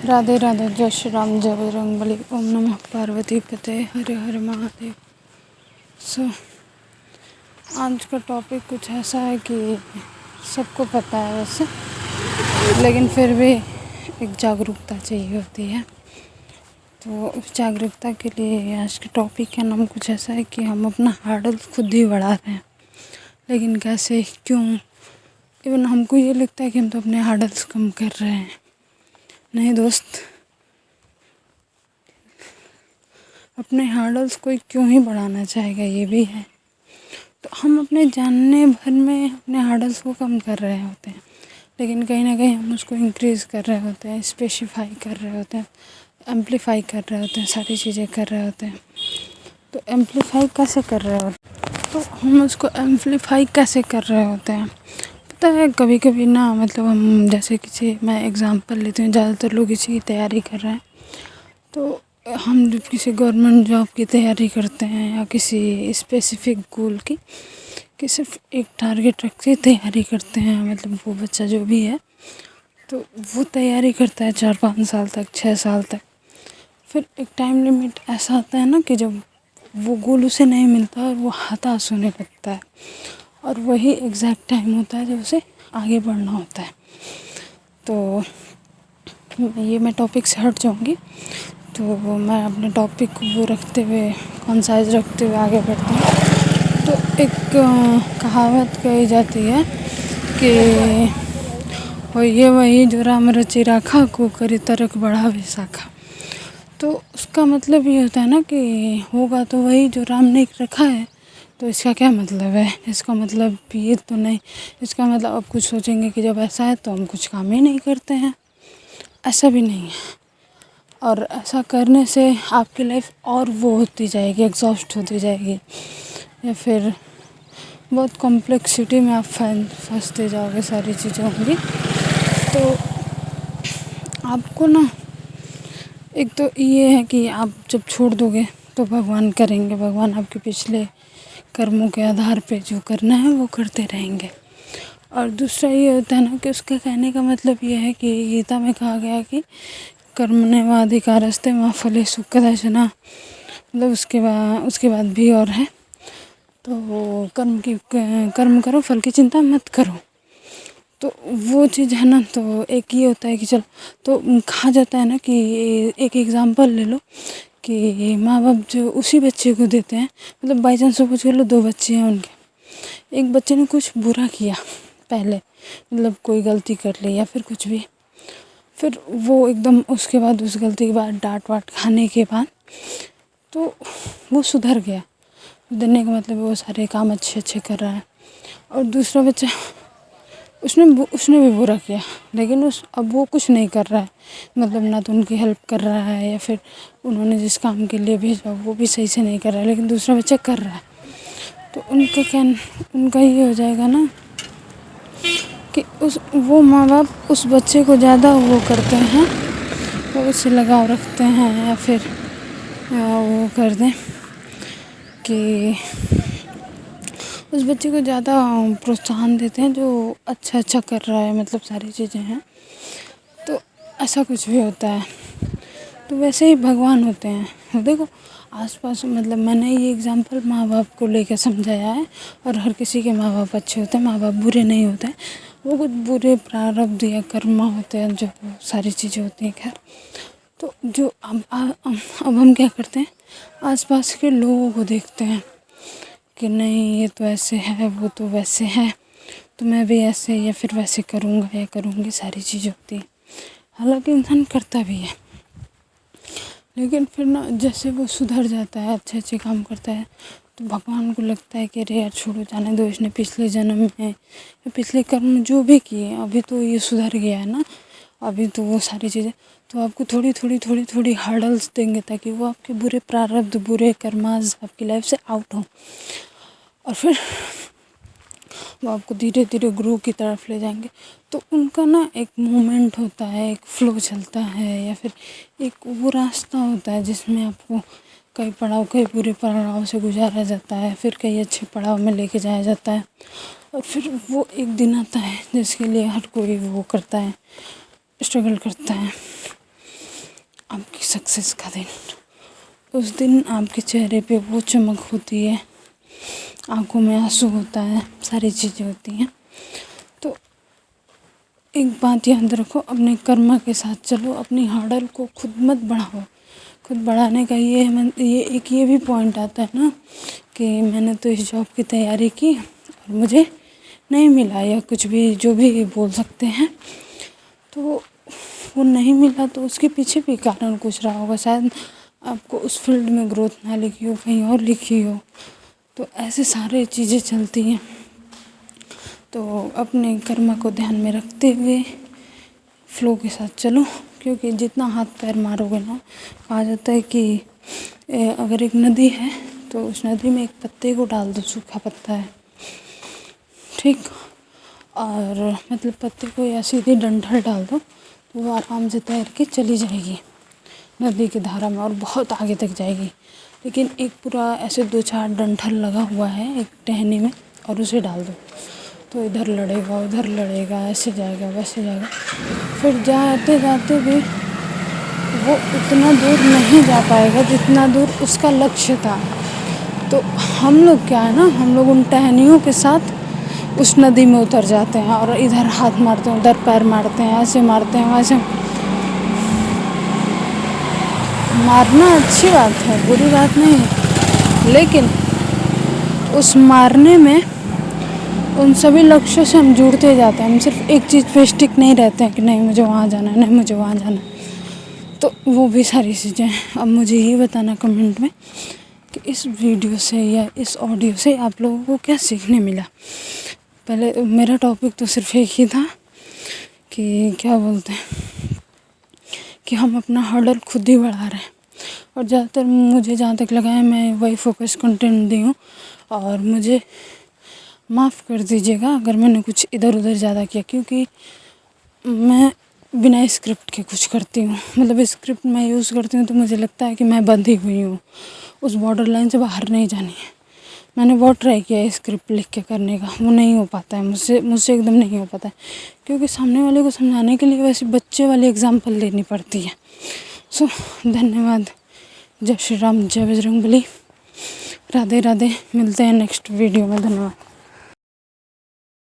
राधे राधे, जय श्री राम, जय बजरंगबली, ओम नमः पार्वती पते, हरे हरे महादेव। सो आज का टॉपिक कुछ ऐसा है कि सबको पता है वैसे, लेकिन फिर भी एक जागरूकता चाहिए होती है। तो उस जागरूकता के लिए आज के टॉपिक का नाम कुछ ऐसा है कि हम अपना हर्डल खुद ही बढ़ा रहे हैं, लेकिन कैसे, क्यों। इवन हमको ये लगता है कि हम तो अपने हर्डल्स कम कर रहे हैं। नहीं दोस्त, अपने हर्डल्स कोई क्यों ही बढ़ाना चाहेगा, ये भी है। तो हम अपने जानने भर में अपने हर्डल्स को कम कर रहे होते हैं, लेकिन कहीं ना कहीं हम उसको इंक्रीज़ कर रहे होते हैं, स्पेसिफाई कर रहे होते हैं, एम्पलीफाई कर रहे होते हैं, सारी चीज़ें कर रहे होते हैं। तो एम्पलीफाई कैसे कर रहे होते हैं, तो हम उसको एम्पलीफाई कैसे कर रहे होते हैं पता है। कभी कभी ना, मतलब हम जैसे मैं एग्ज़ाम्पल लेती हूँ, ज़्यादातर लोग इसी की तैयारी कर रहे हैं। तो हम जब किसी गवर्नमेंट जॉब की तैयारी करते हैं या किसी स्पेसिफिक गोल की, कि सिर्फ एक टारगेट रख के तैयारी करते हैं, मतलब वो बच्चा जो भी है, तो वो तैयारी करता है 4-5 साल तक, 6 साल तक। फिर एक टाइम लिमिट ऐसा आता है ना कि जब वो गोल उसे नहीं मिलता और वो हताश होने लगता है, और वही एग्जैक्ट टाइम होता है जब उसे आगे बढ़ना होता है। तो ये मैं टॉपिक से हट जाऊँगी, तो मैं अपने टॉपिक को वो रखते हुए, कंसाइज रखते हुए आगे बढ़ती हूँ। तो एक कहावत कही जाती है कि ये वही जो राम रचि राखा, को करी तरक बढ़ावे शाखा। तो उसका मतलब ये होता है ना कि होगा तो वही जो राम ने रखा है। तो इसका क्या मतलब है? इसका मतलब ये तो नहीं, इसका मतलब अब कुछ सोचेंगे कि जब ऐसा है तो हम कुछ काम ही नहीं करते हैं। ऐसा भी नहीं है। और ऐसा करने से आपकी लाइफ और वो होती जाएगी, एग्जॉस्ट होती जाएगी, या फिर बहुत कॉम्प्लेक्सिटी में आप फंसते जाओगे, सारी चीज़ें होंगी। तो आपको ना, एक तो ये है कि आप जब छोड़ दोगे तो भगवान करेंगे, भगवान आपके पिछले कर्मों के आधार पे जो करना है वो करते रहेंगे। और दूसरा ये होता है ना कि उसका कहने का मतलब ये है कि गीता में कहा गया कि कर्मण्येवाधिकारस्ते मा फलेषु कदाचन, मतलब उसके बाद भी और है। तो वो कर्म करो, फल की चिंता मत करो। तो वो चीज़ है ना। तो एक ये होता है कि चलो, तो कहा जाता है ना कि एक एग्ज़ाम्पल ले लो कि माँ बाप जो उसी बच्चे को देते हैं, मतलब बाई चांस सपोज कर लो 2 बच्चे हैं उनके, एक बच्चे ने कुछ बुरा किया पहले, मतलब कोई गलती कर ली या फिर कुछ भी, फिर वो एकदम उसके बाद उस गलती के बाद डांट वाट खाने के बाद तो वो सुधर गया। सुधरने का मतलब वो सारे काम अच्छे अच्छे कर रहा है। और दूसरा बच्चा, उसने भी बुरा किया, लेकिन अब वो कुछ नहीं कर रहा है, मतलब ना तो उनकी हेल्प कर रहा है, या फिर उन्होंने जिस काम के लिए भेजा वो भी सही से नहीं कर रहा है, लेकिन दूसरा बच्चा कर रहा है। तो उनका ये हो जाएगा ना कि वो माँ बाप उस बच्चे को ज़्यादा वो करते हैं, तो उससे लगाव रखते हैं, या फिर वो कर दें कि उस बच्चे को ज़्यादा प्रोत्साहन देते हैं जो अच्छा कर रहा है, मतलब सारी चीज़ें हैं। तो ऐसा कुछ भी होता है। तो वैसे ही भगवान होते हैं। देखो आसपास, मतलब मैंने ये एग्जांपल माँ बाप को लेकर समझाया है, और हर किसी के माँ बाप अच्छे होते हैं, माँ बाप बुरे नहीं होते हैं। वो कुछ बुरे प्रारब्ध या कर्म होते हैं, जो सारी चीज़ें होती हैं। खैर, तो जो अब हम क्या करते हैं, आसपास के लोगों को देखते हैं कि नहीं ये तो ऐसे है, वो तो वैसे है, तो मैं भी ऐसे या फिर वैसे करूँगा या करूँगी, सारी चीज़ होती है। हालांकि इंसान करता भी है, लेकिन फिर ना जैसे वो सुधर जाता है, अच्छे अच्छे काम करता है, तो भगवान को लगता है कि अरे यार छोड़ो, जाने दो, इसने पिछले जन्म में या पिछले कर्म जो भी किए, अभी तो ये सुधर गया है ना, अभी तो वो सारी चीज़ें, तो आपको थोड़ी हर्डल्स देंगे ताकि वो आपके बुरे प्रारब्ध, बुरे कर्माज आपकी लाइफ से आउट हों, और फिर वो आपको धीरे धीरे ग्रो की तरफ ले जाएंगे। तो उनका ना एक मोमेंट होता है, एक फ्लो चलता है, या फिर एक वो रास्ता होता है जिसमें आपको कई बुरे पड़ाव से गुजारा जाता है, फिर कई अच्छे पड़ाव में लेके जाया जाता है, और फिर वो एक दिन आता है जिसके लिए हर कोई वो करता है, स्ट्रगल करता है। सक्सेस का दिन। उस दिन आपके चेहरे पे वो चमक होती है, आंखों में आंसू होता है, सारी चीज़ें होती हैं। तो एक बात याद रखो, अपने कर्म के साथ चलो, अपनी हर्डल को खुद मत बढ़ाओ। खुद बढ़ाने का ये भी पॉइंट आता है ना कि मैंने तो इस जॉब की तैयारी की और मुझे नहीं मिला, या कुछ भी जो भी बोल सकते हैं। तो वो नहीं मिला तो उसके पीछे भी कारण कुछ रहा होगा, शायद आपको उस फील्ड में ग्रोथ ना लिखी हो, कहीं और लिखी हो। तो ऐसे सारे चीज़ें चलती हैं। तो अपने कर्म को ध्यान में रखते हुए फ्लो के साथ चलो, क्योंकि जितना हाथ पैर मारोगे ना, कहा जाता है कि अगर एक नदी है तो उस नदी में एक पत्ते को डाल दो, सूखा पत्ता है, ठीक, और मतलब पत्ते को या सीधे डंठल डाल दो तो वो आराम से तैर के चली जाएगी नदी की धारा में और बहुत आगे तक जाएगी। लेकिन एक पूरा ऐसे 2-4 डंठल लगा हुआ है एक टहनी में, और उसे डाल दो तो इधर लड़ेगा उधर लड़ेगा, ऐसे जाएगा वैसे जाएगा, फिर जाते जाते भी वो उतना दूर नहीं जा पाएगा जितना दूर उसका लक्ष्य था। तो हम लोग क्या है ना, हम लोग उन टहनियों के साथ उस नदी में उतर जाते हैं और इधर हाथ मारते हैं, उधर पैर मारते हैं, ऐसे मारते हैं वैसे। मारना अच्छी बात है, बुरी बात नहीं है, लेकिन उस मारने में उन सभी लक्ष्यों से हम जुड़ते जाते हैं। हम सिर्फ एक चीज़ पे स्टिक नहीं रहते हैं कि नहीं मुझे वहाँ जाना है, नहीं मुझे वहाँ जाना है। तो वो भी सारी चीज़ें हैं। अब मुझे ये बताना कमेंट में कि इस वीडियो से या इस ऑडियो से आप लोगों को क्या सीखने मिला। पहले मेरा टॉपिक तो सिर्फ एक ही था कि क्या बोलते हैं कि हम अपना हर्डल खुद ही बढ़ा रहे हैं, और ज़्यादातर मुझे जहाँ तक लगा है मैं वही फोकस कंटेंट दी हूँ। और मुझे माफ़ कर दीजिएगा अगर मैंने कुछ इधर उधर ज़्यादा किया, क्योंकि मैं बिना स्क्रिप्ट के कुछ करती हूँ। मतलब स्क्रिप्ट मैं यूज़ करती हूँ तो मुझे लगता है कि मैं बंधी हुई हूँ, उस बॉर्डर लाइन से बाहर नहीं जानी है। मैंने बहुत ट्राई किया है स्क्रिप्ट लिख के करने का, वो नहीं हो पाता है मुझसे एकदम नहीं हो पाता है, क्योंकि सामने वाले को समझाने के लिए वैसे बच्चे वाली एग्जाम्पल लेनी पड़ती है। सो धन्यवाद। जय श्री राम, जय बजरंगबली, राधे राधे। मिलते हैं नेक्स्ट वीडियो में। धन्यवाद।